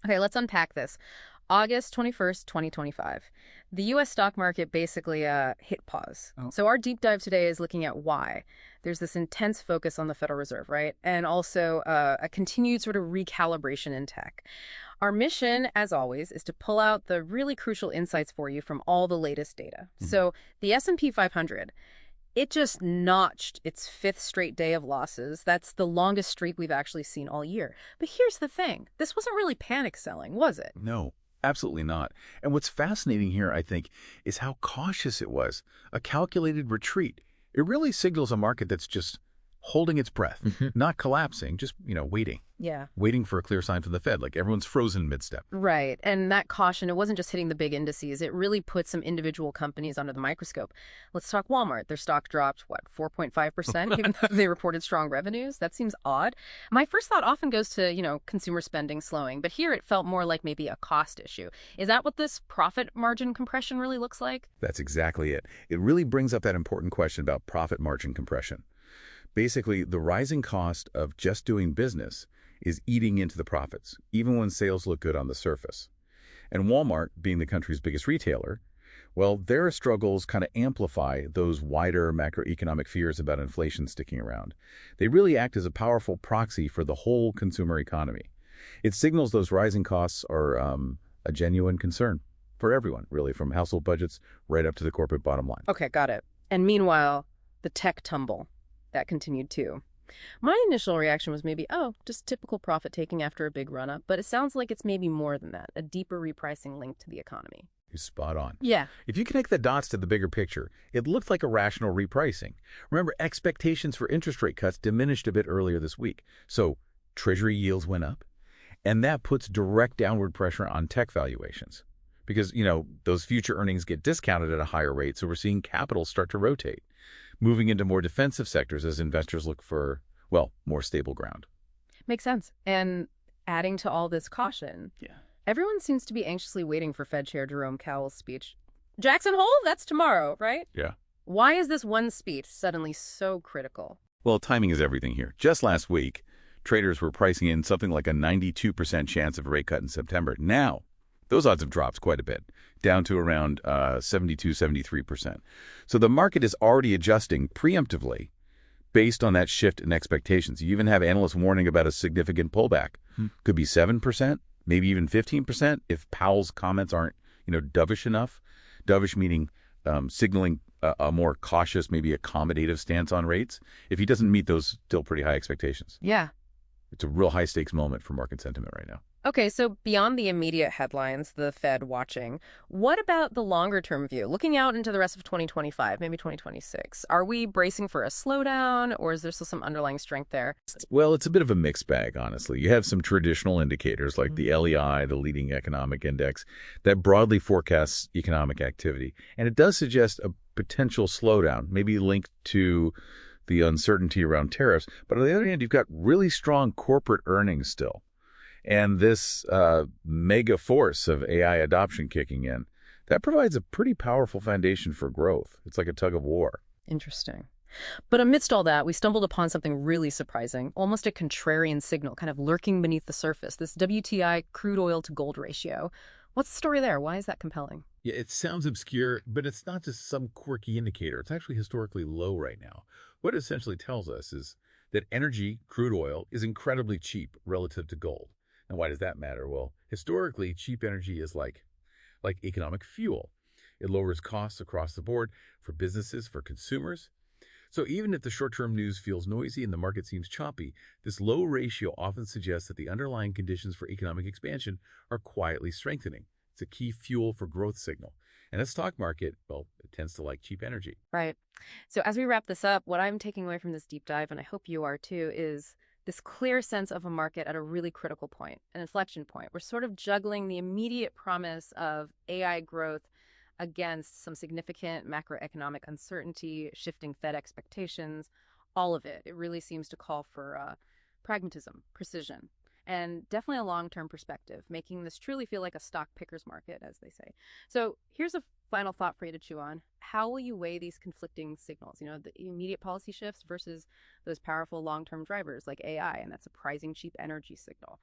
Okay, let's unpack this. August 21st, 2025. The US stock market basically hit pause. Oh, So our deep dive today is looking at why. There's this intense focus on the Federal Reserve, right? And also a continued sort of recalibration in tech. Our mission, as always, is to pull out the really crucial insights for you from all the latest data. mhm. So the S&P 500, it just notched its fifth straight day of losses. That's the longest streak we've actually seen all year. But here's the thing. This wasn't really panic selling, was it? No, absolutely not. And what's fascinating here, I think, is how cautious it was. A calculated retreat. It really signals a market that's just holding its breath, not collapsing, just, waiting. Yeah. Waiting for a clear sign from the Fed, like everyone's frozen mid-step. Right. And that caution, it wasn't just hitting the big indices. It really put some individual companies under the microscope. Let's talk Walmart. Their stock dropped, what, 4.5%, even though they reported strong revenues? That seems odd. My first thought often goes to, consumer spending slowing. But here it felt more like maybe a cost issue. Is that what this profit margin compression really looks like? That's exactly it. It really brings up that important question about profit margin compression. Basically, the rising cost of just doing business is eating into the profits, even when sales look good on the surface. And Walmart, being the country's biggest retailer, well, their struggles kind of amplify those wider macroeconomic fears about inflation sticking around. They really act as a powerful proxy for the whole consumer economy. It signals those rising costs are a genuine concern for everyone, really, from household budgets right up to the corporate bottom line. Okay, got it. And meanwhile, the tech tumble, that continued too. My initial reaction was maybe, oh, just typical profit taking after a big run up, but it sounds like it's maybe more than that, a deeper repricing linked to the economy. You're spot on. Yeah. If you connect the dots to the bigger picture, it looked like a rational repricing. Remember, expectations for interest rate cuts diminished a bit earlier this week. So Treasury yields went up, and that puts direct downward pressure on tech valuations. Because, those future earnings get discounted at a higher rate, so we're seeing capital start to rotate, moving into more defensive sectors as investors look for, well, more stable ground. Makes sense. And adding to all this caution, Yeah. everyone seems to be anxiously waiting for Fed Chair Jerome Powell's speech. Jackson Hole? That's tomorrow, right? Yeah. Why is this one speech suddenly so critical? Well, timing is everything here. Just last week, traders were pricing in something like a 92% chance of a rate cut in September. Now, those odds have dropped quite a bit, down to around 72, 73%. So the market is already adjusting preemptively based on that shift in expectations. You even have analysts warning about a significant pullback. Could be 7%, maybe even 15% if Powell's comments aren't, dovish enough. Dovish meaning signaling a more cautious, maybe accommodative stance on rates. If he doesn't meet those still pretty high expectations. Yeah. It's a real high-stakes moment for market sentiment right now. Okay, so beyond the immediate headlines, the Fed watching, what about the longer term view? Looking out into the rest of 2025, maybe 2026, are we bracing for a slowdown or is there still some underlying strength there? Well, it's a bit of a mixed bag, honestly. You have some traditional indicators like the LEI, the leading economic index, that broadly forecasts economic activity. And it does suggest a potential slowdown, maybe linked to the uncertainty around tariffs. But on the other hand, you've got really strong corporate earnings still. And this mega force of AI adoption kicking in, that provides a pretty powerful foundation for growth. It's like a tug of war. Interesting. But amidst all that, we stumbled upon something really surprising, almost a contrarian signal kind of lurking beneath the surface, this WTI crude oil to gold ratio. What's the story there? Why is that compelling? Yeah, it sounds obscure, but it's not just some quirky indicator. It's actually historically low right now. What it essentially tells us is that energy, crude oil, is incredibly cheap relative to gold. Now, why does that matter? Well, historically, cheap energy is like economic fuel. It lowers costs across the board for businesses, for consumers. So even if the short-term news feels noisy and the market seems choppy, this low ratio often suggests that the underlying conditions for economic expansion are quietly strengthening. It's a key fuel for growth signal. And the stock market, well, it tends to like cheap energy. Right. So as we wrap this up, what I'm taking away from this deep dive, and I hope you are too, is this clear sense of a market at a really critical point, an inflection point. We're sort of juggling the immediate promise of AI growth against some significant macroeconomic uncertainty, shifting Fed expectations, all of it. It really seems to call for pragmatism, precision, and definitely a long-term perspective, making this truly feel like a stock picker's market, as they say. So here's a final thought for you to chew on. How will you weigh these conflicting signals? The immediate policy shifts versus those powerful long-term drivers like AI and that surprising cheap energy signal.